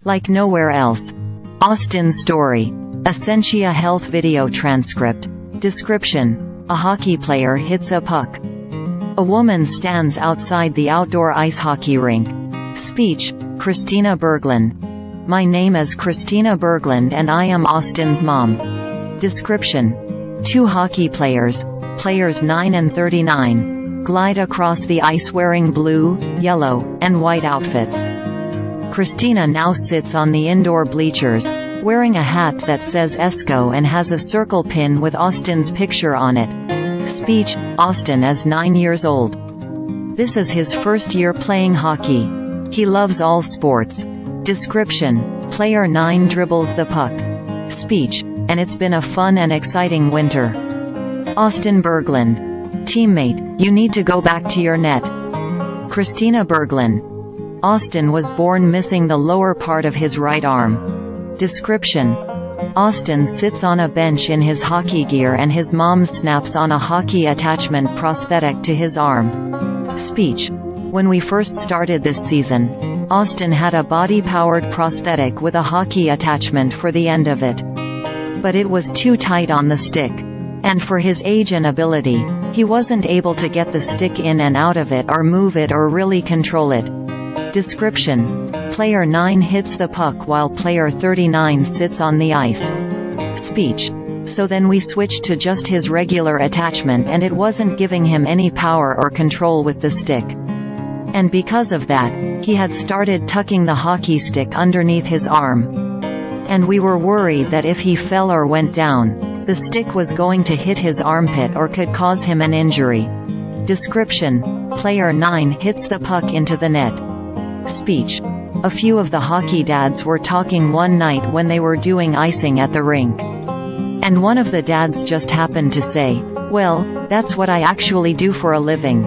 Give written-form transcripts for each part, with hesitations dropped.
like nowhere else. Austin's story. Essentia Health Video Transcript. Description: a hockey player hits a puck. A woman stands outside the outdoor ice hockey rink. Speech: Christina Berglund. My name is Christina Berglund and I am Austin's mom. Description: two hockey players, players 9 and 39, glide across the ice wearing blue, yellow, and white outfits. Christina now sits on the indoor bleachers, wearing a hat that says Esko and has a circle pin with Austin's picture on it. Speech: Austin is 9 years old. This is his first year playing hockey. He loves all sports. Description: Player 9 dribbles the puck. Speech: and it's been a fun and exciting winter. Austin Berglund. Teammate: you need to go back to your net. Christina Berglund. Austin was born missing the lower part of his right arm. Description: Austin sits on a bench in his hockey gear and his mom snaps on a hockey attachment prosthetic to his arm. Speech: when we first started this season, Austin had a body-powered prosthetic with a hockey attachment for the end of it. But it was too tight on the stick. And for his age and ability, he wasn't able to get the stick in and out of it or move it or really control it. Description: Player 9 hits the puck while player 39 sits on the ice. Speech: so then we switched to just his regular attachment and it wasn't giving him any power or control with the stick. And because of that, he had started tucking the hockey stick underneath his arm. And we were worried that if he fell or went down, the stick was going to hit his armpit or could cause him an injury. Description: Player 9 hits the puck into the net. Speech: a few of the hockey dads were talking one night when they were doing icing at the rink. And one of the dads just happened to say, "Well, that's what I actually do for a living."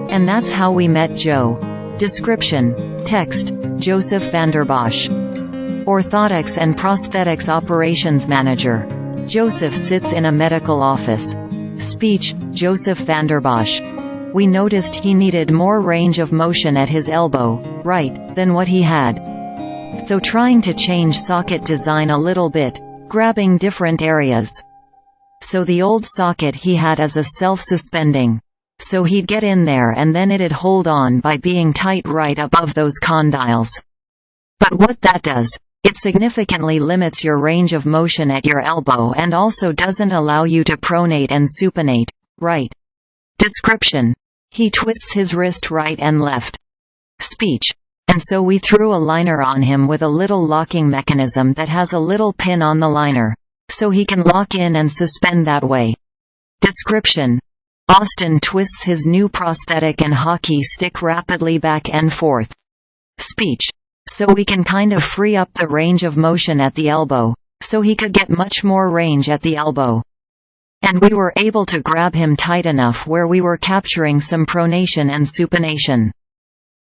And that's how we met Joe. Description: Text: Joseph Vanderbosch. Orthotics and Prosthetics Operations Manager. Joseph sits in a medical office. Speech: Joseph Vanderbosch. We noticed he needed more range of motion at his elbow, right, than what he had. So trying to change socket design a little bit, grabbing different areas. So the old socket he had is a self-suspending. So he'd get in there and then it'd hold on by being tight right above those condyles. But what that does, it significantly limits your range of motion at your elbow and also doesn't allow you to pronate and supinate, right? Description: he twists his wrist right and left. Speech: and so we threw a liner on him with a little locking mechanism that has a little pin on the liner, so he can lock in and suspend that way. Description: Austin twists his new prosthetic and hockey stick rapidly back and forth. Speech: so we can kind of free up the range of motion at the elbow, so he could get much more range at the elbow. And we were able to grab him tight enough where we were capturing some pronation and supination.